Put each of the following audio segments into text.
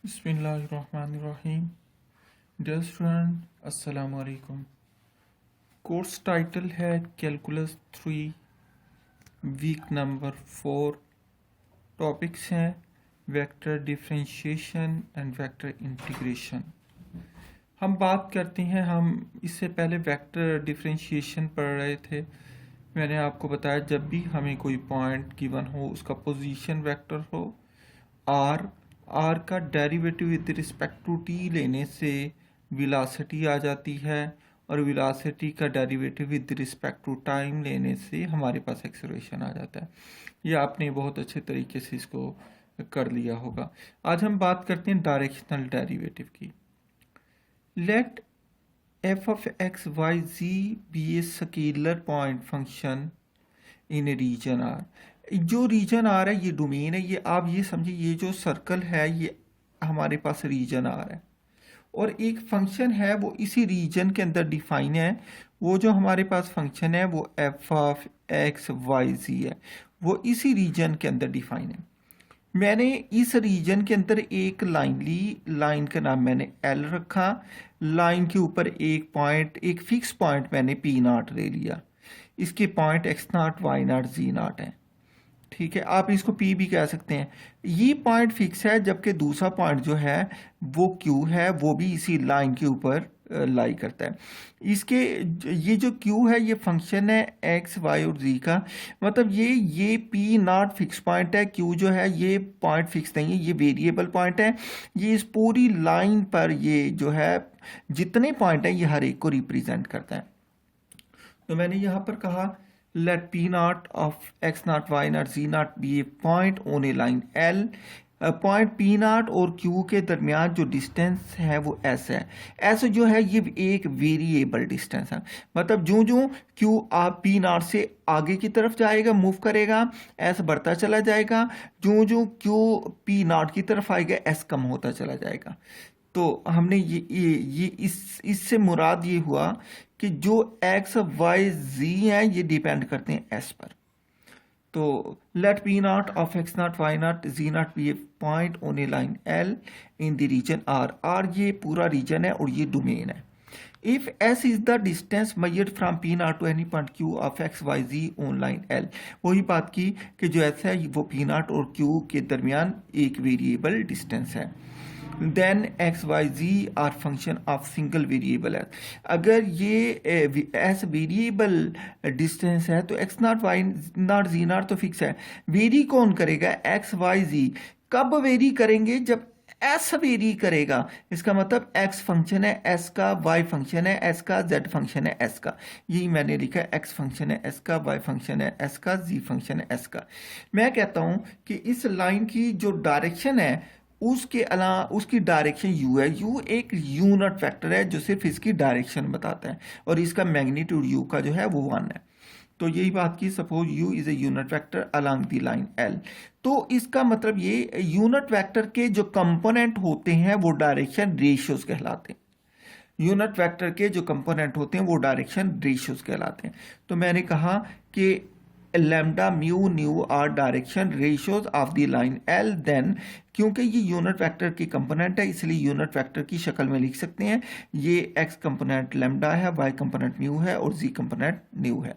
बिस्मिल्लाहिर्रहमानिर्रहीम। Dear student अस्सलाम वालेकुम। कोर्स टाइटल है कैलकुलस 3 वीक नंबर 4। टॉपिक्स हैं vector differentiation and vector integration. हम बात करते हैं, हम इससे पहले वेक्टर डिफरेंशिएशन पढ़ रहे थे। मैंने आपको बताया जब भी हमें कोई पॉइंट गिवन हो उसका पोजीशन वेक्टर हो, आर का derivative with respect to T लेने से वेलोसिटी आ जाती है, और वेलोसिटी का derivative with respect to time लेने से हमारे पास एक्सेलरेशन आ जाता है। ये आपने बहुत अच्छे तरीके से इसको कर लिया होगा। आज हम बात करते हैं डायरेक्शनल डेरिवेटिव की। Let F of X Y Z be a scalar point function in a region R. जो रीजन आर है ये डोमेन है। ये आप ये समझिए, ये जो सर्कल है ये हमारे पास रीजन आर है, और एक फंक्शन है वो इसी रीजन के अंदर डिफाइन है। वो जो हमारे पास फंक्शन है वो एफ ऑफ एक्स वाई जी है, वो इसी रीजन के अंदर डिफाइन है। मैंने इस रीजन के अंदर एक लाइन ली, लाइन का नाम मैंने एल रखा। लाइन के ऊपर एक पॉइंट, एक फिक्स पॉइंट मैंने पी नॉट ले लिया। इसके point X not Y not Z not है, ठीक है। आप इसको पी भी कह सकते हैं। ये पॉइंट फिक्स है, जबकि दूसरा पॉइंट जो है वो क्यू है, वो भी इसी लाइन के ऊपर लाई करता है। इसके ये जो क्यू है ये फंक्शन है एक्स वाई और जी का। मतलब ये पी नॉट फिक्स पॉइंट है, क्यू जो है ये पॉइंट फिक्स नहीं है, ये वेरिएबल पॉइंट है। ये इस पूरी लाइन पर ये जो है जितने पॉइंट है ये हर एक को रिप्रेजेंट करता है। तो मैंने यहाँ पर कहा let P not of X not Y not Z not be a point on a line L. Point P not और क्यू के दरमियान जो डिस्टेंस है वो एस है। एस जो है ये एक वेरिएबल डिस्टेंस है। मतलब जो जो क्यू आप पी नॉट से आगे की तरफ जाएगा, मूव करेगा, एस बढ़ता चला जाएगा। जो जो क्यू पी नॉट की तरफ आएगा एस कम होता चला जाएगा। तो हमने ये इससे मुराद ये हुआ कि जो एक्स वाई जी हैं ये डिपेंड करते हैं एस पर। तो let P not of X not Y not Z not be a point on a line L in the region R. R ये पूरा रीजन है और ये डोमेन है। If S is the distance measured from P not to any point Q of X Y Z on line L. वही बात की कि जो एस है वो पी नॉट और क्यू के दरमियान एक वेरिएबल डिस्टेंस है। Then X Y Z are function of single variable है। अगर ये एस वेरिएबल डिस्टेंस है तो X not Y not Z not तो फिक्स है। वेरी कौन करेगा? X Y Z. कब वेरी करेंगे? जब एस वेरी करेगा। इसका मतलब एक्स फंक्शन है एस का, वाई फंक्शन है एस का, जेड फंक्शन है एस का। यही मैंने लिखा है, एक्स फंक्शन है एस का, वाई फंक्शन है एस का, जी फंक्शन है एस का। मैं कहता हूं कि इस लाइन की जो डायरेक्शन है उसके अलावा उसकी डायरेक्शन यू है। यू एक यूनिट वेक्टर है जो सिर्फ इसकी डायरेक्शन बताता है, और इसका मैग्नीट्यूड यू का जो है वो 1 है। तो यही बात की, suppose you is a unit vector along the line L. तो इसका मतलब ये यूनिट वेक्टर के जो कंपोनेंट होते हैं वो डायरेक्शन रेशियोज कहलाते हैं। यूनिट वेक्टर के जो कंपोनेंट होते हैं वो डायरेक्शन रेशियोज कहलाते हैं। तो मैंने कहा कि lambda mu nu are direction ratios of the line L. Then क्योंकि ये यूनिट वेक्टर की कंपोनेंट है इसलिए यूनिट वेक्टर की शक्ल में लिख सकते हैं। ये एक्स कंपोनेंट लैम्डा है, वाई कंपोनेंट म्यू है और जी कंपोनेंट न्यू है।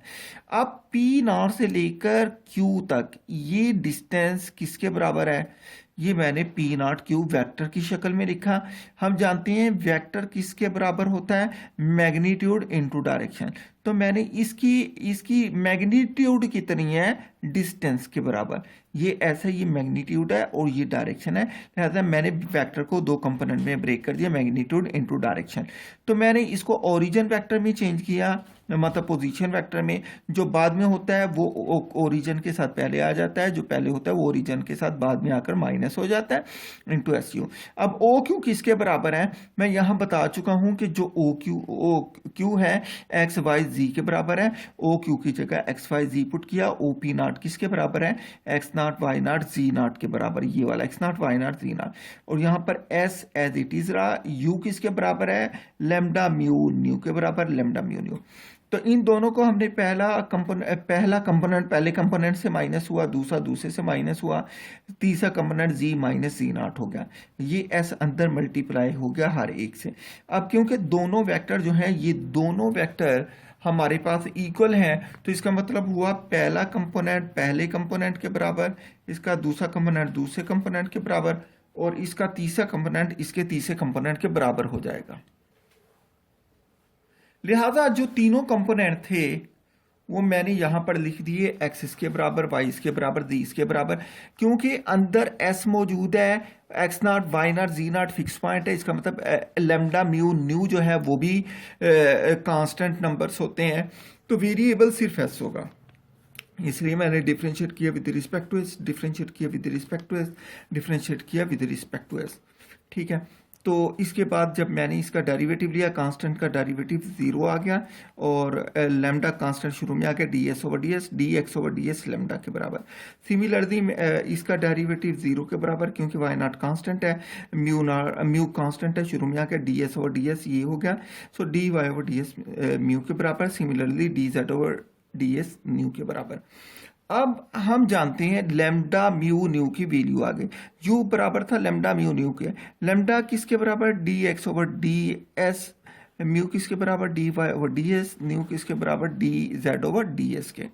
अब पी नॉट से लेकर क्यू तक ये डिस्टेंस किसके बराबर है? ये मैंने पी नॉट क्यू वेक्टर की शक्ल में लिखा। हम जानते हैं वेक्टर किसके बराबर होता है? Magnitude into direction. तो मैंने इसकी मैग्नीट्यूड कितनी है? डिस्टेंस के बराबर। ये ऐसा, ये मैग्नीट्यूड है और ये डायरेक्शन है, लिहाजा मैंने वेक्टर को दो कंपोनेंट में ब्रेक कर दिया, मैग्नीट्यूड इनटू डायरेक्शन। तो मैंने इसको ओरिजिन वेक्टर में चेंज किया, मतलब पोजीशन वेक्टर में। जो बाद में होता है वो ओरिजिन के साथ पहले आ जाता है, जो पहले होता है वो ओरिजिन के साथ बाद में आकर माइनस हो जाता है इनटू एस यू। अब ओ क्यू किसके बराबर है? मैं यहाँ बता चुका हूँ कि जो ओ क्यू है एक्स वाई जी के बराबर है। ओ क्यू की जगह एक्स वाई जी पुट किया। ओ पी नॉट किसके बराबर है? X not Y not Z not के बराबर, ये वाला X not Y not Z not. और यहाँ पर एस एज इट इज रहा। यू किसके बराबर है? लेमडा म्यू न्यू के बराबर, लेमडा म्यू न्यू। तो इन दोनों को हमने पहला कंपोनेंट पहले कंपोनेंट से माइनस हुआ, दूसरा दूसरे से माइनस हुआ, तीसरा component Z minus Z not हो गया। ये एस अंदर मल्टीप्लाई हो गया हर एक से। अब क्योंकि दोनों वेक्टर जो हैं, ये दोनों वेक्टर हमारे पास इक्वल हैं, तो इसका मतलब हुआ पहला कंपोनेंट पहले कंपोनेंट के बराबर, इसका दूसरा कंपोनेंट दूसरे कंपोनेंट के बराबर, और इसका तीसरा कंपोनेंट इसके तीसरे कंपोनेंट के बराबर हो जाएगा। लिहाजा जो तीनों कंपोनेंट थे वो मैंने यहां पर लिख दिए, एक्स इसके बराबर, वाई इसके बराबर, जी इसके बराबर। क्योंकि अंदर एस मौजूद है, X not Y not Z not fix point है, इसका मतलब लेमडा म्यू न्यू जो है वो भी कांस्टेंट नंबर्स होते हैं, तो वेरिएबल सिर्फ एस होगा। इसलिए मैंने डिफरेंशिएट किया with respect to s, differentiate किया with respect to s, differentiate किया विद रिस्पेक्ट टू एस। ठीक है, तो इसके बाद जब मैंने इसका डेरिवेटिव लिया, कांस्टेंट का डेरिवेटिव 0 आ गया, और लेमडा कांस्टेंट शुरू में आ गया, d s over D S, d x over D s lambda के बराबर। सिमिलरली इसका डेरिवेटिव 0 के बराबर, क्योंकि वाई नॉट कांस्टेंट है, म्यू कांस्टेंट है, शुरू में आ गया, d s over D s ये हो गया, so d Y over D S mu के बराबर। Similarly d Z over D S nu के बराबर। अब हम जानते हैं लेमडा म्यू न्यू की वैल्यू आ गई, यू बराबर था लेमडा म्यू न्यू के, लेमडा किसके बराबर, D x over D S, mu किसके बराबर, D Y over D S, nu किसके बराबर, D Z over D S के।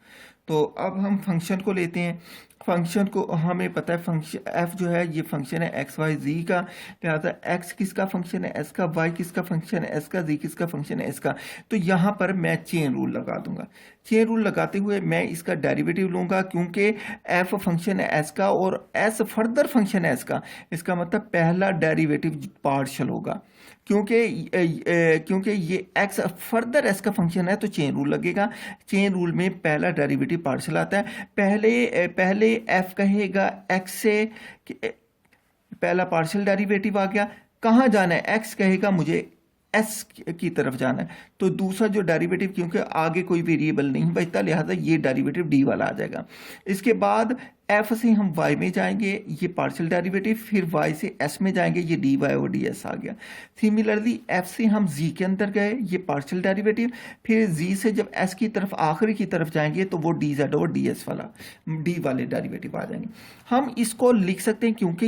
तो अब हम फंक्शन को लेते हैं। फंक्शन को हमें पता है, फंक्शन एफ जो है ये फंक्शन है एक्स वाई जी का, लिहाजा एक्स किसका फंक्शन है एस का, वाई किसका फंक्शन है एस का, जी किसका फंक्शन है एस का। तो यहाँ पर मैं चेन रूल लगा दूंगा। चेन रूल लगाते हुए मैं इसका डेरिवेटिव लूंगा, क्योंकि एफ फंक्शन है एस का और एस फर्दर फंक्शन है एस का, इसका मतलब पहला डेरिवेटिव पार्शियल होगा। क्योंकि ये एक्स फर्दर एस का फंक्शन है, तो चेन रूल लगेगा। चेन रूल में पहला डेरिवेटिव पार्शियल आता है। पहले एफ कहेगा एक्स से, पहला पार्शियल डेरिवेटिव आ गया, कहाँ जाना है, एक्स कहेगा मुझे एस की तरफ जाना है, तो दूसरा जो डेरिवेटिव, क्योंकि आगे कोई वेरिएबल नहीं बचता, लिहाजा ये डेरिवेटिव डी वाला आ जाएगा। इसके बाद एफ से हम वाई में जाएंगे, ये पार्शियल डेरिवेटिव, फिर वाई से एस में जाएंगे, ये डी वाई और डी एस आ गया। सिमिलरली एफ से हम जी के अंदर गए, ये पार्शियल डेरिवेटिव, फिर जी से जब एस की तरफ आखिरी की तरफ जाएंगे तो वो डी जेड और डी एस वाला, डी वाले डेरिवेटिव आ जाएंगे। हम इसको लिख सकते हैं, क्योंकि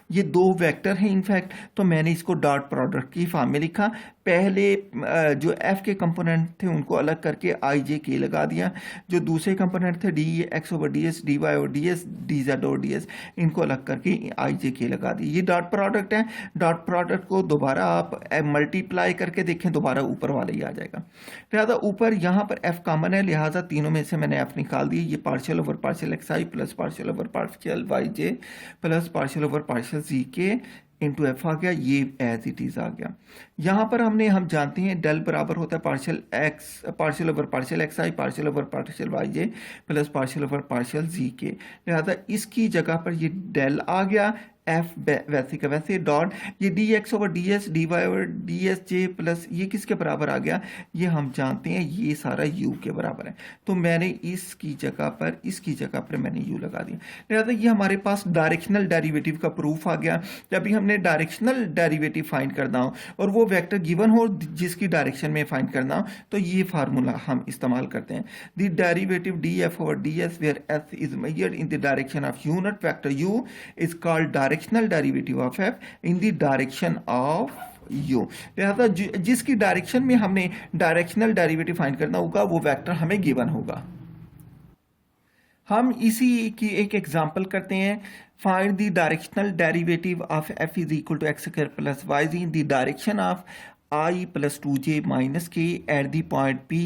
ये दो वेक्टर हैं इनफैक्ट, तो मैंने इसको डॉट प्रोडक्ट की फॉर्म में लिखा। पहले जो एफ के कंपोनेंट थे उनको अलग करके आई जे के लगा दिया, जो दूसरे कंपोनेंट थे D x over D S, D Y over D S, D Z over D S, इनको अलग करके आई जे के लगा दिए। ये डॉट प्रोडक्ट है। डॉट प्रोडक्ट को दोबारा आप मल्टीप्लाई करके देखें, दोबारा ऊपर वाले ही आ जाएगा। लिहाजा ऊपर यहाँ पर एफ कॉमन है, लिहाजा तीनों में से मैंने एफ निकाल दी। ये partial over partial x i plus partial over partial y j plus partial over partial z k into F आ गया, ये एज इट इज आ गया। यहाँ पर हम जानते हैं डेल बराबर होता है पार्शियल ओवर पार्शियल एक्स आई partial over partial y j plus partial over partial z के, लिहाजा इसकी जगह पर ये डेल आ गया, एफ वैसे का वैसे, डॉट ये D x over D S, D Y over D S J plus ये किसके बराबर आ गया, ये हम जानते हैं ये सारा यू के बराबर है, तो मैंने इसकी जगह पर मैंने यू लगा दिया। लिहाजा ये हमारे पास डायरेक्शनल डेरिवेटिव का प्रूफ आ गया। जब भी हमने डायरेक्शनल डेरिवेटिव फाइंड करना हो और वो वेक्टर गिवन हो जिसकी डायरेक्शन में फाइंड करना हो, तो ये फार्मूला हम इस्तेमाल करते हैं। The derivative D F over D S where F is measured in the direction of unit vector U is called directional derivative of F in the direction of U. लिहाजा जिसकी डायरेक्शन में हमने directional derivative find करना होगा वो vector हमें given होगा। हम इसी की एक एग्जांपल करते हैं। Find the directional derivative of f is equal to x square plus y in the direction of i plus 2j minus k at the point P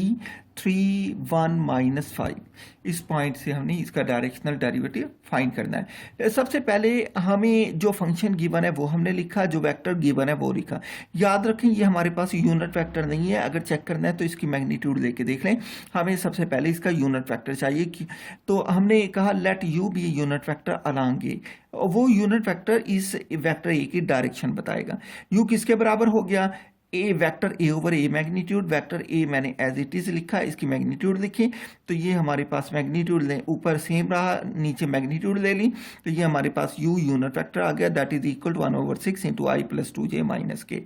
3 1 minus 5। इस पॉइंट से हमने इसका डायरेक्शनल डेरिवेटिव फाइंड करना है। सबसे पहले हमें जो फंक्शन गिवन है वो हमने लिखा, जो वेक्टर गिवन है वो लिखा। याद रखें ये हमारे पास यूनिट वेक्टर नहीं है, अगर चेक करना है तो इसकी मैग्नीट्यूड लेके देख लें। हमें सबसे पहले इसका यूनिट वेक्टर चाहिए तो हमने कहा let u be unit vector along a, वो यूनिट वेक्टर इस वेक्टर ए की डायरेक्शन बताएगा। यू किसके बराबर हो गया, a vector a over a magnitude, vector a मैंने एज इट इज लिखा, इसकी मैग्नीट्यूड लिखी, तो ये हमारे पास मैग्नीट्यूड ले, ऊपर सेम रहा, नीचे मैग्नीट्यूड ले ली, तो ये हमारे पास यू यूनिट वेक्टर आ गया, that is equal to 1/6 into I plus 2j minus K.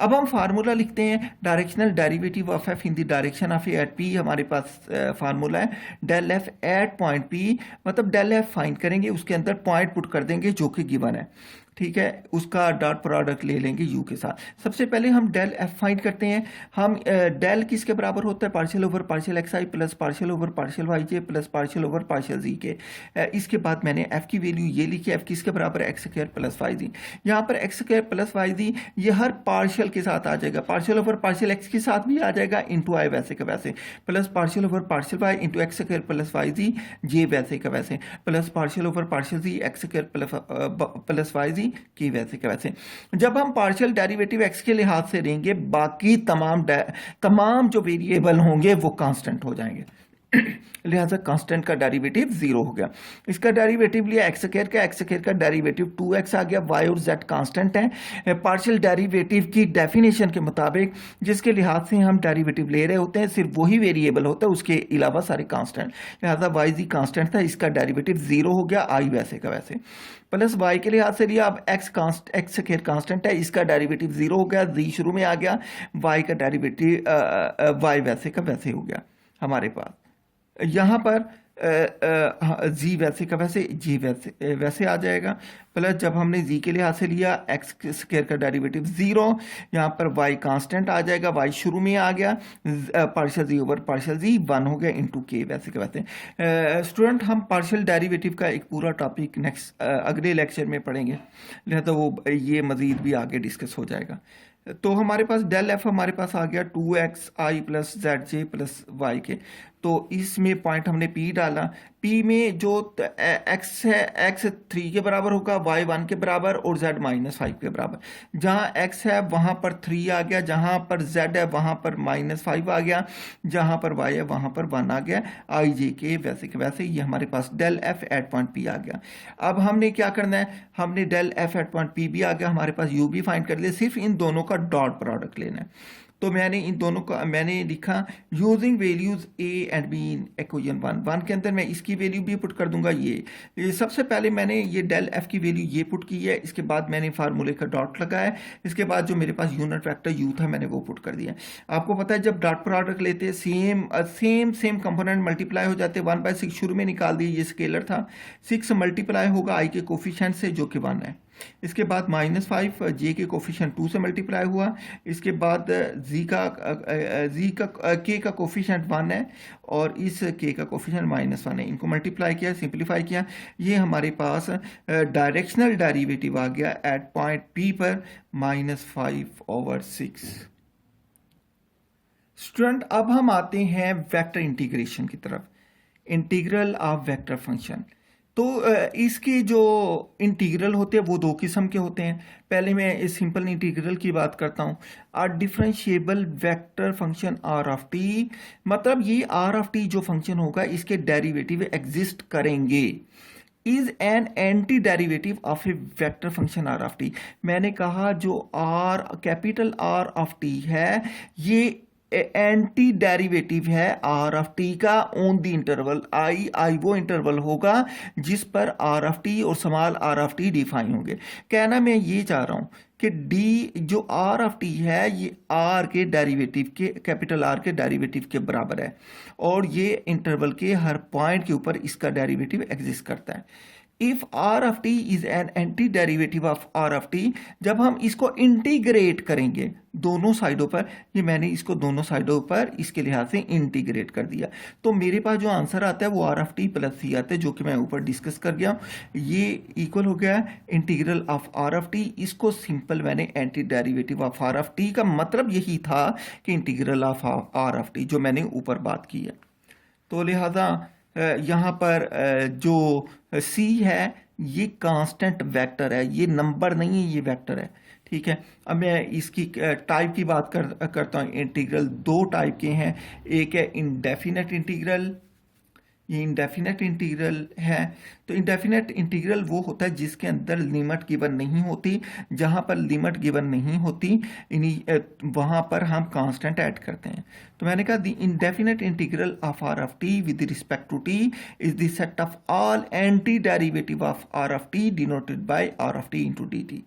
अब हम फार्मूला लिखते हैं, directional derivative of F in the direction of A at P, हमारे पास फार्मूला है del F at point P, मतलब डेल एफ फाइंड करेंगे, उसके अंदर पॉइंट पुट कर देंगे जो कि गिवन है, ठीक है, उसका डॉट प्रोडक्ट ले लेंगे यू के साथ। सबसे पहले हम डेल एफ फाइंड करते हैं। हम डेल किसके बराबर होता है, partial over partial x i plus partial over partial y j plus partial over partial z k. इसके बाद मैंने एफ की वैल्यू ये लिखी, एफ किसके बराबर है, एक्स स्क्वायर प्लस वाई जी। यहाँ पर एक्स स्क्वायर प्लस वाई जी ये हर पार्शियल के साथ आ जाएगा, पार्शियल ओवर पार्शियल एक्स के साथ भी आ जाएगा, इंटू आई वैसे का वैसे, plus partial over partial y into x square plus y z j वैसे का वैसे, plus partial over partial z x square plus y z की वैसे का वैसे। जब हम पार्शियल डेरिवेटिव एक्स के लिहाज से लेंगे, बाकी तमाम जो वेरिएबल होंगे वो कांस्टेंट हो जाएंगे, लिहाजा कांस्टेंट का डेरिवेटिव 0 हो गया। इसका डेरिवेटिव लिया एक्स स्क्वायर का, एक्स स्क्वायर का डेरिवेटिव 2x आ गया, y और z कांस्टेंट है। पार्शियल डेरिवेटिव की डेफिनेशन के मुताबिक जिसके लिहाज से हम डेरिवेटिव ले रहे होते हैं सिर्फ वही वेरिएबल होता है, उसके अलावा सारे कांस्टेंट, लिहाजा y z कांस्टेंट था, इसका डेरिवेटिव 0 हो गया, i वैसे का वैसे। प्लस y के लिहाज से लिया, अब एक्स स्क्वायर कांस्टेंट है, इसका डेरिवेटिव 0 हो गया, z शुरू में आ गया, y का डेरिवेटिव y वैसे का वैसे हो गया हमारे पास। यहाँ पर जी वैसे का वैसे, जी वैसे आ जाएगा। प्लस जब हमने जी के लिहाज से लिया, एक्स स्क्वायर का डेरिवेटिव 0, यहाँ पर वाई कांस्टेंट आ जाएगा, वाई शुरू में आ गया, पार्शियल जी ओवर पार्शियल जी 1 हो गया इंटू के वैसे का वैसे। स्टूडेंट हम पार्शियल डेरिवेटिव का एक पूरा टॉपिक नेक्स्ट अगले लेक्चर में पढ़ेंगे, लिहाजा वो ये मज़ीद भी आगे डिस्कस हो जाएगा। तो हमारे पास डेल एफ हमारे पास आ गया 2x आई plus Z J plus Y के, तो इसमें पॉइंट हमने पी डाला, पी में जो x है x 3 के बराबर होगा, y 1 के बराबर और z -5 के बराबर। जहाँ x है वहाँ पर 3 आ गया, जहाँ पर z है वहाँ पर -5 आ गया, जहाँ पर y है वहाँ पर 1 आ गया, आई जे के वैसे के वैसे। ये हमारे पास del F at point P आ गया। अब हमने क्या करना है, हमने del F at point P भी आ गया, हमारे पास यू भी फाइंड कर लिया, सिर्फ इन दोनों का डॉट प्रोडक्ट लेना है। तो मैंने इन दोनों का मैंने लिखा using values A and be in equation 1 के अंदर मैं इसकी वैल्यू भी पुट कर दूंगा। ये सबसे पहले मैंने ये डेल एफ की वैल्यू ये पुट की है, इसके बाद मैंने फार्मूले का डॉट लगाया, इसके बाद जो मेरे पास यूनिट वेक्टर यू था मैंने वो पुट कर दिया। आपको पता है जब डॉट प्रोडक्ट लेते हैं सेम कंपोनेंट मल्टीप्लाई हो जाते हैं, 1/6 शुरू में निकाल दिए, ये स्केलर था, 6 मल्टीप्लाई होगा आई के कोफिशिएंट से जो कि 1 है, इसके बाद -5 जे के कोफिशिएंट 2 से मल्टीप्लाई हुआ, इसके बाद के का कोफिशिएंट 1 है और इस के का कोफिशिएंट -1 है, इनको मल्टीप्लाई किया, सिंप्लीफाई किया, ये हमारे पास डायरेक्शनल डेरिवेटिव आ गया एट पॉइंट पी पर -5/6। स्टूडेंट अब हम आते हैं वेक्टर इंटीग्रेशन की तरफ, इंटीग्रल ऑफ वेक्टर फंक्शन। तो इसके जो इंटीग्रल होते हैं वो 2 किस्म के होते हैं। पहले मैं इस सिंपल इंटीग्रल की बात करता हूँ, R differentiable vector function R of T, मतलब ये आर ऑफ टी जो फंक्शन होगा इसके डेरिवेटिव एग्जिस्ट करेंगे, is an anti derivative of a vector function R of T. मैंने कहा जो R capital R of T है ये एंटी डेरिवेटिव है आर ऑफ टी का ऑन द इंटरवल आई वो इंटरवल होगा जिस पर आर ऑफ टी और small are of T define होंगे। कहना मैं ये चाह रहा हूं कि डी जो आर ऑफ टी है ये आर के डेरिवेटिव के कैपिटल आर के डेरिवेटिव के बराबर है और ये इंटरवल के हर पॉइंट के ऊपर इसका डेरिवेटिव एग्जिस्ट करता है। If R of T is an anti derivative of are of T, जब हम इसको इंटीग्रेट करेंगे दोनों साइडों पर, ये मैंने इसको दोनों साइडों पर इसके लिहाज से इंटीग्रेट कर दिया, तो मेरे पास जो आंसर आता है वो आर ऑफ टी प्लस सी आता है, जो कि मैं ऊपर डिस्कस कर गया। ये इक्वल हो गया integral of are of T, इसको सिंपल मैंने anti derivative of are of T का मतलब यही था कि integral of are of T जो मैंने ऊपर बात की है। तो लिहाजा यहाँ पर जो सी है ये कांस्टेंट वेक्टर है, ये नंबर नहीं है, ये वेक्टर है, ठीक है। अब मैं इसकी टाइप की बात करता हूँ। इंटीग्रल 2 टाइप के हैं, एक है इंडेफिनेट इंटीग्रल, ये इंडेफिनेट इंटीग्रल है। तो इंडेफिनेट इंटीग्रल वो होता है जिसके अंदर लिमिट गिवन नहीं होती। जहाँ पर लिमिट गिवन नहीं होती वहाँ पर हम कांस्टेंट ऐड करते हैं। तो मैंने कहा the indefinite integral of are of T with respect to T is the set of all anti derivative of are of T denoted by R of T into D T.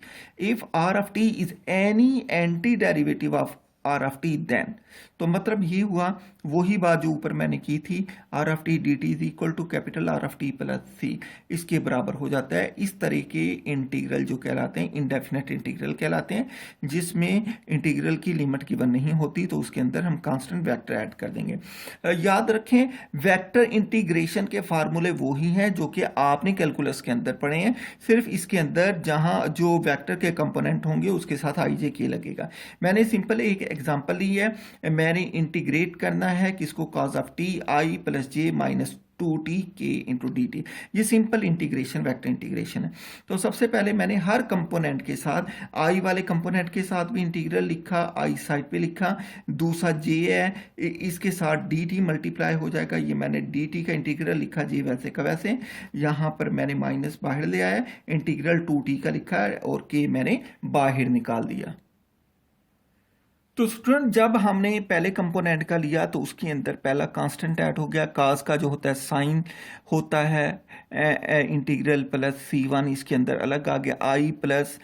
If R of T is any anti derivative of are of T then, तो मतलब ये हुआ वही बात जो ऊपर मैंने की थी, r of t d t is equal to capital R of t plus C, इसके बराबर हो जाता है। इस तरह के इंटीग्रल जो कहलाते हैं इंडेफिनेट इंटीग्रल कहलाते हैं, जिसमें इंटीग्रल की लिमिट गिवन नहीं होती, तो उसके अंदर हम कांस्टेंट वेक्टर ऐड कर देंगे। याद रखें वेक्टर इंटीग्रेशन के फार्मूले वो ही हैं जो कि आपने कैलकुलस के अंदर पढ़े हैं, सिर्फ इसके अंदर जहां जो वेक्टर के कंपोनेंट होंगे उसके साथ आई जे के लगेगा। मैंने सिंपल एक एग्जांपल ली है, मैंने इंटीग्रेट करना है किसको, cause of t I plus J minus 2t k into D T. ये सिंपल इंटीग्रेशन वेक्टर इंटीग्रेशन है। तो सबसे पहले मैंने हर कंपोनेंट के साथ, आई वाले कंपोनेंट के साथ भी इंटीग्रल लिखा, आई साइड पे लिखा, दूसरा जे है इसके साथ डी टी मल्टीप्लाई हो जाएगा, ये मैंने डी टी का इंटीग्रल लिखा जे वैसे का वैसे। यहाँ पर मैंने माइनस बाहर ले आया, इंटीग्रल 2t का लिखा है और k मैंने बाहर निकाल दिया। तो स्टूडेंट जब हमने पहले कंपोनेंट का लिया तो उसके अंदर पहला कांस्टेंट ऐड हो गया, कास का जो होता है साइन होता है इंटीग्रल प्लस c1, इसके अंदर अलग आ गया आई प्लस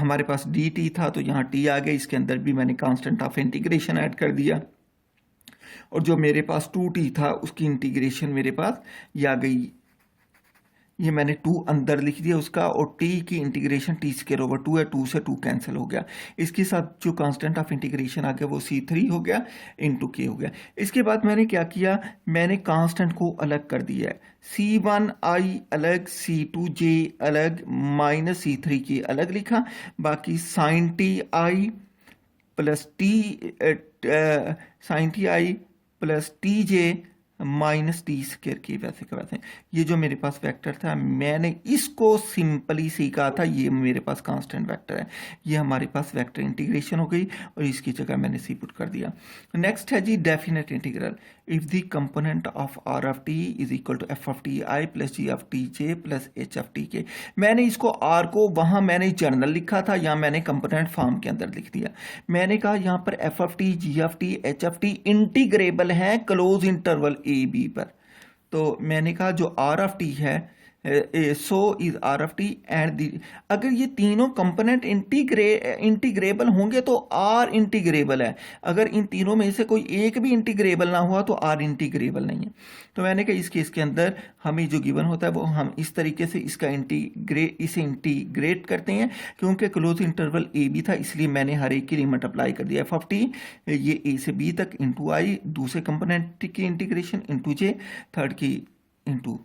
हमारे पास डी टी था तो यहाँ टी आ गया, इसके अंदर भी मैंने कांस्टेंट ऑफ इंटीग्रेशन ऐड कर दिया, और जो मेरे पास 2t था उसकी इंटीग्रेशन मेरे पास ये आ गई, ये मैंने 2 अंदर लिख दिया उसका, और t की इंटीग्रेशन t स्क्वायर ओवर 2 है, 2 से 2 कैंसिल हो गया। इसके साथ जो कांस्टेंट ऑफ इंटीग्रेशन आ गया वो c3 हो गया इंटू के हो गया। इसके बाद मैंने क्या किया, मैंने कांस्टेंट को अलग कर दिया है, c1i अलग, c2j अलग, माइनस c3k अलग लिखा, बाकी साइन टी आई प्लस टी साइन टी आई plus T J minus T square की वैसे का वैसे। ये जो मेरे पास वेक्टर था मैंने इसको सिंपली सीखा था, ये मेरे पास कांस्टेंट वेक्टर है, ये हमारे पास वेक्टर इंटीग्रेशन हो गई और इसकी जगह मैंने सी पुट कर दिया। नेक्स्ट है g definite integral, if the component of are of T is equal to f of t I plus g of t j plus h of t k. मैंने इसको आर को वहां मैंने जर्नल लिखा था, यहाँ मैंने कंपोनेंट फॉर्म के अंदर लिख दिया। मैंने कहा यहाँ पर F of T G of T H of T integrable है क्लोज इंटरवल ए बी पर। तो मैंने कहा जो आर ऑफ टी है so is R of T and अगर ये तीनों कंपोनेंट इंटीग्रेबल होंगे तो आर इंटीग्रेबल है, अगर इन तीनों में से कोई एक भी इंटीग्रेबल ना हुआ तो आर इंटीग्रेबल नहीं है। तो मैंने कहा इस केस के अंदर हमें जो गिवन होता है वो हम इस तरीके से इसे इंटीग्रेट करते हैं, क्योंकि क्लोज इंटरवल ए बी था इसलिए मैंने हर एक की लिमिट अप्लाई कर दिया, एफ ऑफ टी ये ए से बी तक इंटू आई, दूसरे कंपोनेंट की इंटीग्रेशन इंटू जे, थर्ड की इंटू।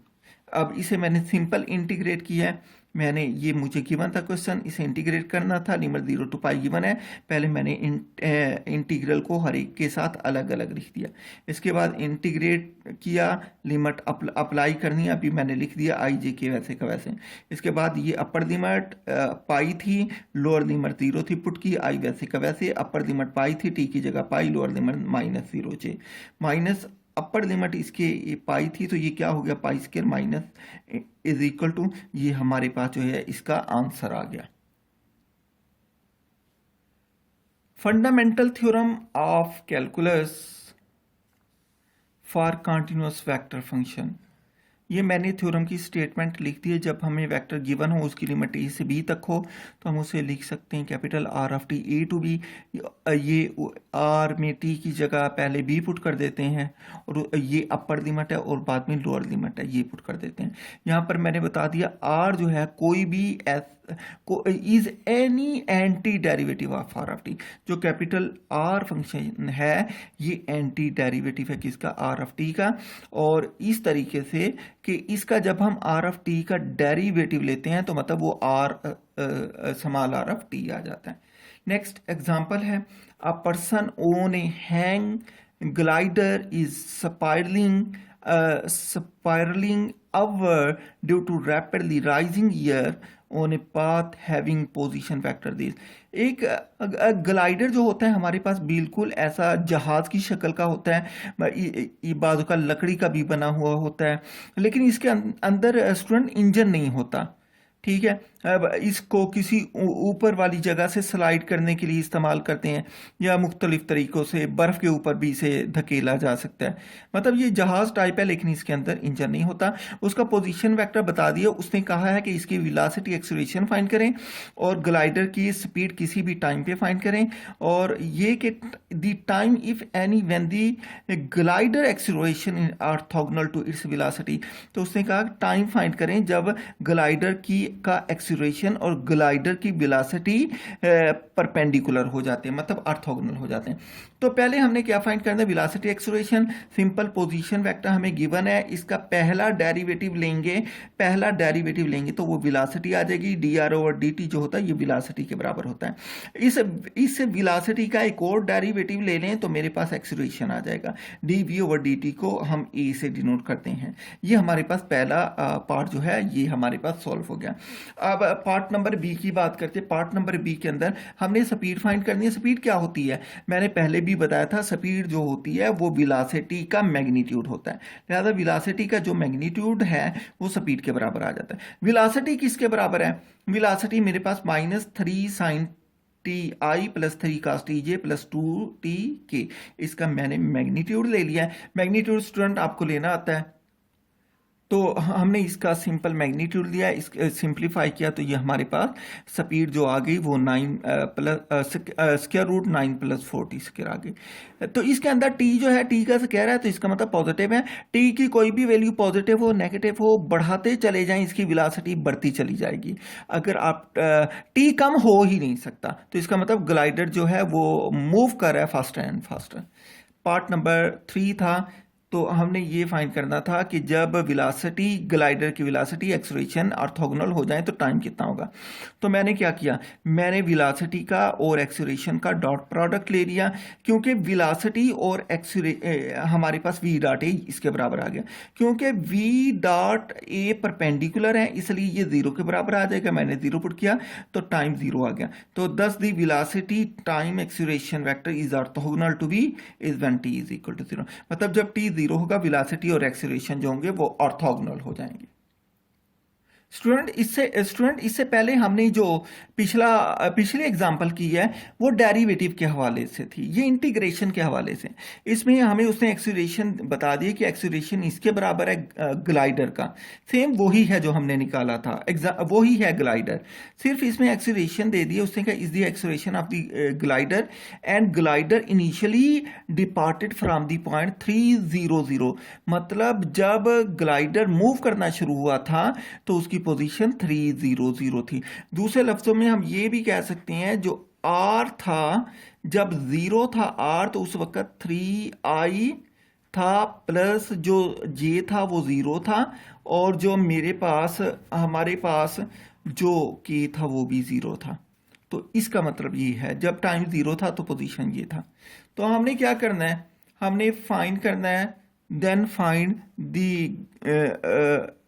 अब इसे मैंने सिंपल इंटीग्रेट किया है, मैंने ये मुझे गिवन था क्वेश्चन, इसे इंटीग्रेट करना था, लिमिट 0 टू पाई गिवन है, पहले मैंने इंटीग्रल को हर एक के साथ अलग अलग लिख दिया। इसके बाद इंटीग्रेट किया, लिमिट अप्लाई करनी है, अभी मैंने लिख दिया आई जे के वैसे का वैसे। इसके बाद ये अपर लिमिट पाई थी, लोअर लिमिट 0 थी, पुट की आई वैसे का वैसे, अपर लिमिट पाई थी, टी की जगह pi, lower limit minus 0 J, minus upper limit इसके पाई थी तो ये क्या हो गया, pi square minus is equal to, ये हमारे पास जो है इसका आंसर आ गया। Fundamental theorem of calculus for continuous vector function, ये मैंने थ्योरम की स्टेटमेंट लिख दी है। जब हमें वेक्टर गिवन हो उसकी लिमिट ए से बी तक हो तो हम उसे लिख सकते हैं capital R of T A to B, ये आर में टी की जगह पहले बी पुट कर देते हैं और ये अपर लिमिट है और बाद में लोअर लिमिट है ये पुट कर देते हैं। यहाँ पर मैंने बता दिया आर जो है कोई भी is any anti derivative of are of T, जो कैपिटल आर फंक्शन है ये एंटी डेरिवेटिव है किसका, आर ऑफ टी का, और इस तरीके से कि इसका जब हम आर ऑफ टी का डेरिवेटिव लेते हैं तो मतलब वो r small are of t आ जाता है। नेक्स्ट एग्जांपल है, a person on a hang glider is spiraling upward due to rapidly rising air on a path having position vector this। एक ग्लाइडर जो होता है हमारे पास बिल्कुल ऐसा जहाज की शक्ल का होता है, ये बाजू का लकड़ी का भी बना हुआ होता है, लेकिन इसके अंदर स्टूडेंट इंजन नहीं होता। ठीक है, अब इसको किसी ऊपर वाली जगह से स्लाइड करने के लिए इस्तेमाल करते हैं, या मुख्तलिफ तरीक़ों से बर्फ़ के ऊपर भी इसे धकेला जा सकता है। मतलब ये जहाज़ टाइप है, लेकिन इसके अंदर इंजन नहीं होता। उसका पोजीशन वेक्टर बता दिया, उसने कहा है कि इसकी वेलोसिटी एक्सीलरेशन फाइंड करें और ग्लाइडर की स्पीड किसी भी टाइम पे फाइंड करें, और ये कि the time if any when the glider acceleration in orthogonal to its velocity. तो उसने कहा टाइम फाइंड करें जब ग्लाइडर की का एक्सीलरेशन और ग्लाइडर की वेलोसिटी परपेंडिकुलर हो जाते हैं, मतलब ऑर्थोगोनल हो जाते हैं। तो पहले हमने क्या फाइंड करना है, velocity acceleration. Simple position vector हमें गिवन है, इसका पहला डेरिवेटिव लेंगे तो वो वेलोसिटी आ जाएगी, dr/dt जो होता है ये वेलोसिटी के बराबर होता है। इस वेलोसिटी का एक और डेरिवेटिव ले लें तो मेरे पास एक्सीलरेशन आ जाएगा, dv/dt को हम a से डिनोट करते हैं। ये हमारे पास पहला पार्ट जो है ये हमारे पास सॉल्व हो गया। अब पार्ट नंबर बी की बात करते हैं। पार्ट नंबर बी के अंदर हमने स्पीड फाइंड करनी है। स्पीड क्या होती है, मैंने पहले भी बताया था, स्पीड जो होती है वो वेलोसिटी का मैग्नीट्यूड होता है। लिहाजा वेलोसिटी का जो मैग्नीट्यूड है वो स्पीड के बराबर आ जाता है। वेलोसिटी किसके बराबर है, वेलोसिटी मेरे पास -3 sin T I plus 3 cos T j plus 2t k, इसका मैंने मैग्नीट्यूड ले लिया है। मैग्नीट्यूड स्टूडेंट आपको लेना आता है, तो हमने इसका सिंपल मैग्नीट्यूड लिया, इस सिंप्लीफाई किया, तो ये हमारे पास स्पीड जो आ गई वो 9 plus square root 9 + 4t square आ गई। तो इसके अंदर t जो है t का स्क्वायर है, तो इसका मतलब पॉजिटिव है। t की कोई भी वैल्यू पॉजिटिव हो नेगेटिव हो बढ़ाते चले जाएं, इसकी वेलोसिटी बढ़ती चली जाएगी। अगर आप t कम हो ही नहीं सकता, तो इसका मतलब ग्लाइडर जो है वो मूव कर रहा है faster and faster. Part number 3 था, तो हमने ये फाइंड करना था कि जब वेलोसिटी ग्लाइडर की वेलोसिटी एक्सीलरेशन ऑर्थोगोनल हो जाए तो टाइम कितना होगा। तो मैंने क्या किया, मैंने वेलोसिटी का और एक्सीलरेशन का डॉट प्रोडक्ट ले लिया, क्योंकि वेलोसिटी और हमारे पास v.a इसके बराबर आ गया। क्योंकि v.a परपेंडिकुलर है इसलिए ये 0 के बराबर आ जाएगा। मैंने 0 पुट किया तो टाइम 0 आ गया। तो thus the velocity time acceleration vector is orthogonal to v is when t is equal to 0। मतलब जब t 0 होगा वेलोसिटी और एक्सीलरेशन जो होंगे वो ऑर्थोगोनल हो जाएंगे। स्टूडेंट इससे पहले हमने जो पिछले एग्जाम्पल की है वो डेरिवेटिव के हवाले से थी, ये इंटीग्रेशन के हवाले से। इसमें हमें उसने एक्सीलरेशन बता दिया कि एक्सीलरेशन इसके बराबर है ग्लाइडर का, सेम वही है जो हमने निकाला था, वही है ग्लाइडर, सिर्फ इसमें एक्सीलरेशन दे दिया। उसने कहा is the acceleration of the glider and glider initially departed from the point 300। मतलब जब ग्लाइडर मूव करना शुरू हुआ था तो उसकी पोजीशन 300 थी। दूसरे लफ्जों में हम ये भी कह सकते हैं जो r था, जब 0 था r तो उस वक्त 3i था प्लस जो j था वो 0 था, और जो हमारे पास जो k था वो भी 0 था। तो इसका मतलब ये है जब टाइम 0 था तो पोजीशन ये था। तो हमने क्या करना है, हमने फाइंड करना है then find the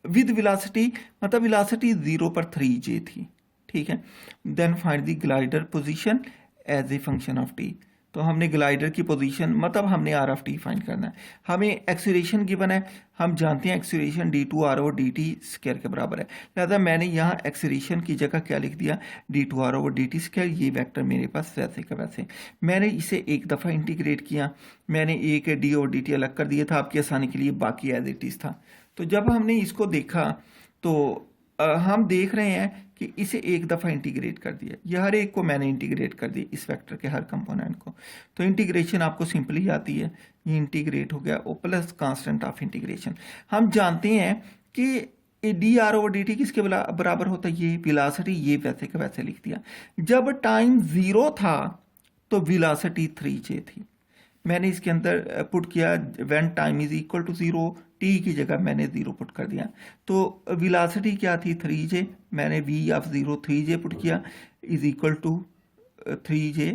with velocity, मतलब वेलोसिटी 0 पर 3j थी, ठीक है। Then find the glider position as a function of t। तो हमने ग्लाइडर की पोजीशन मतलब हमने r ऑफ t फाइंड करना है। हमें एक्सीलरेशन गिवन है, हम जानते हैं एक्सीलरेशन d2r/dt स्क्वायर के बराबर है। लिहाजा मैंने यहाँ एक्सीलरेशन की जगह क्या लिख दिया, d2r/dt स्क्वायर। ये वेक्टर मेरे पास वैसे का वैसे, मैंने इसे एक दफ़ा इंटीग्रेट किया, मैंने एक d और dt अलग कर दिया था आपकी आसानी के लिए, बाकी एज इट इज़ था। तो जब हमने इसको देखा तो हम देख रहे हैं कि इसे एक दफ़ा इंटीग्रेट कर दिया, ये हर एक को मैंने इंटीग्रेट कर दिया, इस वेक्टर के हर कंपोनेंट को। तो इंटीग्रेशन आपको सिंपली आती है, ये इंटीग्रेट हो गया, O plus constant of integration. हम जानते हैं कि dr/dt किसके बराबर होता है, ये वेलोसिटी, ये वैसे का वैसे लिख दिया। जब टाइम 0 था तो वेलोसिटी 3j थी, मैंने इसके अंदर पुट किया when time is equal to 0, t की जगह मैंने 0 पुट कर दिया। तो वेलोसिटी क्या थी 3j, मैंने v ऑफ 0 3j पुट किया is equal to 3j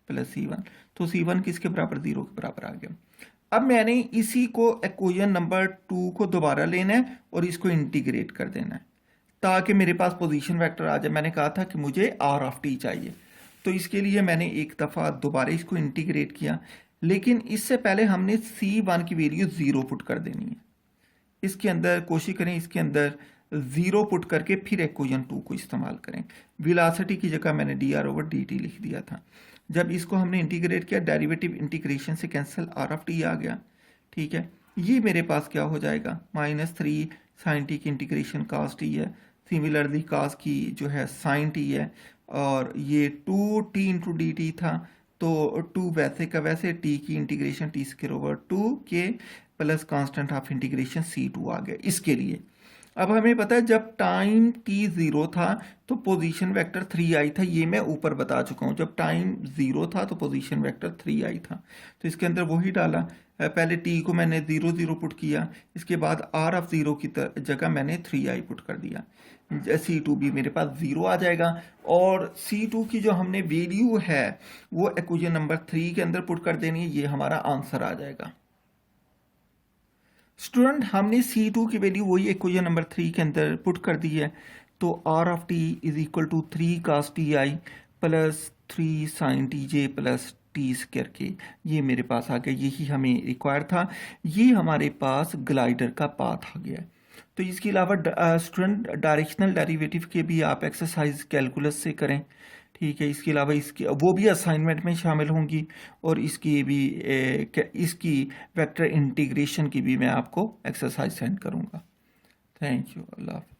plus c1। तो c1 किसके बराबर, 0 के बराबर आ गया। अब मैंने इसी को इक्वेशन नंबर 2 को दोबारा लेना है और इसको इंटीग्रेट कर देना है ताकि मेरे पास पोजीशन वेक्टर आ जाए। मैंने कहा था कि मुझे आर ऑफ टी चाहिए, तो इसके लिए मैंने एक दफ़ा दोबारा इसको इंटीग्रेट किया, लेकिन इससे पहले हमने C1 की वैल्यू 0 पुट कर देनी है। इसके अंदर कोशिश करें, इसके अंदर 0 पुट करके फिर इक्वेशन 2 को इस्तेमाल करें। वेलोसिटी की जगह मैंने dr/dt लिख दिया था। जब इसको हमने इंटीग्रेट किया, डेरिवेटिव इंटीग्रेशन से कैंसिल आर ऑफ टी आ गया। ठीक है, ये मेरे पास क्या हो जाएगा, -3 साइन टी की इंटीग्रेशन कास टी है, सिमिलरली कास की जो है साइन टी है, और ये 2t इंटू डी टी था, तो 2 वैसे का वैसे, टी की इंटीग्रेशन t²/2 के plus constant of integration C2 आ गया इसके लिए। अब हमें पता है जब टाइम t 0 था तो पोजीशन वेक्टर 3i था, ये मैं ऊपर बता चुका हूँ। जब टाइम 0 था तो पोजीशन वेक्टर 3i था, तो इसके अंदर वही डाला। पहले t को मैंने 0 0 पुट किया, इसके बाद r ऑफ 0 की जगह मैंने 3i पुट कर दिया। C2 भी मेरे पास 0 आ जाएगा, और C2 की जो हमने वैल्यू है वो इक्वेशन नंबर 3 के अंदर पुट कर देनी है, ये हमारा आंसर आ जाएगा। स्टूडेंट, हमने C2 की वैल्यू वही इक्वेशन नंबर 3 के अंदर पुट कर दी है, तो R of t is equal to 3 cos ti plus 3 sin tj plus T square के, ये मेरे पास आ गया। यही हमें रिक्वायर था, ये हमारे पास ग्लाइडर का पाथ आ गया। तो इसके अलावा स्टूडेंट डायरेक्शनल डेरिवेटिव के भी आप एक्सरसाइज कैलकुलस से करें। ठीक है, इसके अलावा इसकी वो भी असाइनमेंट में शामिल होंगी, और इसकी भी इसकी वेक्टर इंटीग्रेशन की भी मैं आपको एक्सरसाइज सेंड करूँगा। थैंक यू, अल्लाह हाफ़िज़।